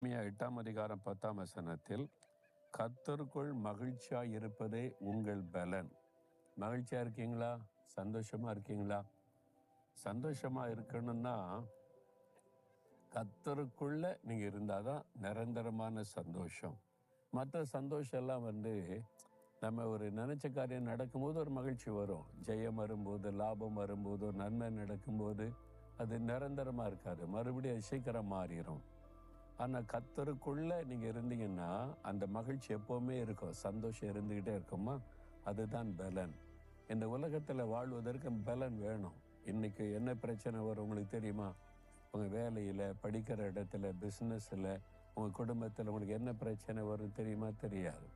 8ஆம் அதிகாரம் 10ஆம் வசனத்தில் கர்த்தருக்குள் மகிழ்ச்சியா இருப்பதே உங்கள் பலன். மகிழ்ச்சியா இருக்கீங்களா? சந்தோஷமா இருக்கீங்களா? சந்தோஷமா இருக்கணும்னா கர்த்தருக்குள்ள நீங்க இருந்தாதான் நிரந்தரமான சந்தோஷம். மற்ற சந்தோஷம் எல்லாம் நம்ம ஒரு நினைச்ச காரியம் நடக்கும்போது ஒரு மகிழ்ச்சி வரும். ஜெயம் வரும்போது, லாபம் வரும்போது, ஒரு நன்மை நடக்கும்போது அது நிரந்தரமா இருக்காது. மறுபடியும் அது சீக்கிரம் மாறிடும். ஆனால் கர்த்தருக்குள்ள நீங்கள் இருந்தீங்கன்னா அந்த மகிழ்ச்சி எப்போவுமே இருக்கும், சந்தோஷம் இருந்துக்கிட்டே இருக்குமா. அதுதான் பலன். இந்த உலகத்தில் வாழ்வதற்கு பலன் வேணும். இன்னைக்கு என்ன பிரச்சனை வரும் உங்களுக்கு தெரியுமா? உங்கள் வேலையில், படிக்கிற இடத்துல, பிஸ்னஸில், உங்கள் குடும்பத்தில் உங்களுக்கு என்ன பிரச்சனை வரும் தெரியுமா? தெரியாது.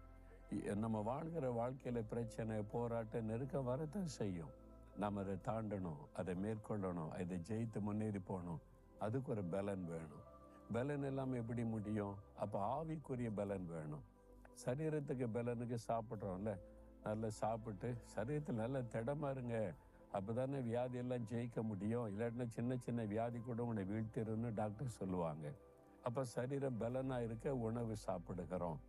நம்ம வாழ்கிற வாழ்க்கையில் பிரச்சனை, போராட்டம், நெருக்கம் வரத்தான் செய்யும். நாம் அதை தாண்டணும், அதை மேற்கொள்ளணும், அதை ஜெயித்து முன்னேறி போகணும். அதுக்கு ஒரு பலன் வேணும். பலன் இல்லாமல் எப்படி முடியும்? அப்போ ஆவிக்குரிய பலன் வேணும். சரீரத்துக்கு பலனுக்கு சாப்பிட்றோம்ல, நல்லா சாப்பிட்டு சரீரத்தில் நல்லா திடமா இருங்க. அப்போதானே வியாதியெல்லாம் ஜெயிக்க முடியும். இல்லாட்டினா சின்ன சின்ன வியாதி கூட உங்களை வீழ்த்திருன்னு டாக்டர் சொல்லுவாங்க. அப்போ சரீரம் பலனாக இருக்க உணவு சாப்பிடுகிறோம்.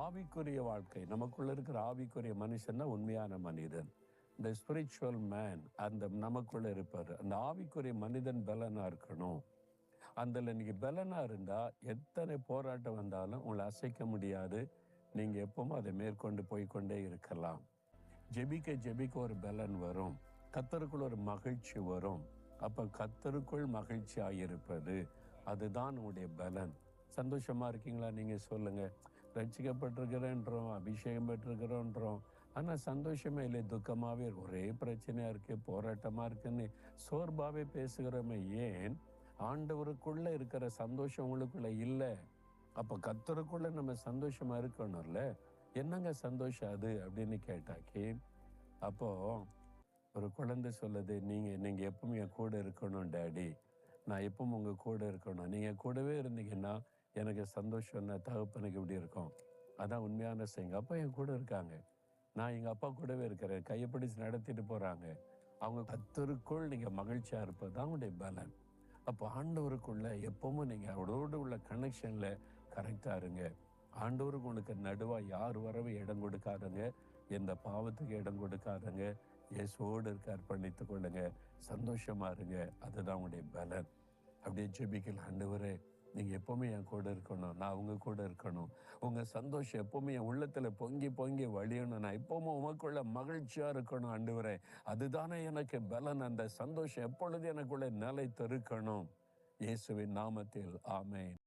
ஆவிக்குரிய வாழ்க்கை, நமக்குள்ள இருக்கிற ஆவிக்குரிய மனுஷன் தான் உண்மையான மனிதன். இந்த ஸ்பிரிச்சுவல் மேன் அந்த நமக்குள்ள இருப்பார். அந்த ஆவிக்குரிய மனிதன் பலனா இருக்கணும். அதில் நீங்கள் பலனாக இருந்தால் எத்தனை போராட்டம் வந்தாலும் உங்களை அசைக்க முடியாது. நீங்கள் எப்பவும் அதை மேற்கொண்டு போய்கொண்டே இருக்கலாம். ஜெபிக்க ஜெபிக்க ஒரு பலன் வரும். கர்த்தருக்குள் ஒரு மகிழ்ச்சி வரும். அப்போ கர்த்தருக்குள் மகிழ்ச்சியாக இருப்பது அதுதான் உங்களுடைய பலன். சந்தோஷமா இருக்கீங்களா? நீங்கள் சொல்லுங்கள். ரட்சிக்கப்பட்டிருக்கிறேன்றோம், அபிஷேகம் பெற்றிருக்கிறோன்றோம், ஆனால் சந்தோஷமே இல்லை, துக்கமாகவே ஒரே பிரச்சனையாக இருக்குது, போராட்டமாக இருக்குன்னு சோர்வாகவே பேசுகிறோமே. ஏன்? ஆண்டவருக்குள்ள இருக்கிற சந்தோஷம் உங்களுக்குள்ள இல்லை. அப்போ கர்த்தருக்குள்ள நம்ம சந்தோஷமா இருக்கணும்ல. என்னங்க சந்தோஷம் அது அப்படின்னு கேட்டாக்கி, அப்போ ஒரு குழந்தை சொல்லுது, நீங்க எப்பவும் என் கூட இருக்கணும் டேடி, நான் எப்பவும் உங்க கூட இருக்கணும், நீங்க கூடவே இருந்தீங்கன்னா எனக்கு சந்தோஷம். தகப்பனுக்கு இப்படி இருக்கும். அதான் உண்மையான செய்யுங்க. அப்பா என் கூட இருக்காங்க, நான் எங்க அப்பா கூடவே இருக்கிறேன், கையை பிடிச்சு நடத்திட்டு போறாங்க. அவங்க கர்த்தருக்குள் நீங்க மகிழ்ச்சியா இருப்பது தான் உங்களுடைய பலன். அப்போ ஆண்டவருக்குள்ள எப்பவும் நீங்கள் அவரோடு உள்ள கனெக்ஷனில் கரெக்டாக இருங்க. ஆண்டவருக்கு உங்களுக்கு நடுவாக யார் வரவே இடம் கொடுக்காதங்க, எந்த பாவத்துக்கு இடம் கொடுக்காதங்க. இயேசுவோடு இருக்க அர்ப்பணித்துக் கொள்ளுங்க, சந்தோஷமா இருங்க. அதுதான் உங்களுடைய பலன். அப்படியே ஜெபிக்கல, ஆண்டவரே நீங்கள் எப்போவுமே என் கூட இருக்கணும், நான் உங்க கூட இருக்கணும், உங்கள் சந்தோஷம் எப்போவுமே என் உள்ளத்தில் பொங்கி பொங்கி வழியணும், நான் எப்போவுமே உமக்குள்ள மகிழ்ச்சியாக இருக்கணும் ஆண்டவரே. அதுதானே எனக்கு பலன். அந்த சந்தோஷம் எப்பொழுது எனக்குள்ள நிலைத்திருக்கணும். இயேசுவின் நாமத்தில் ஆமென்.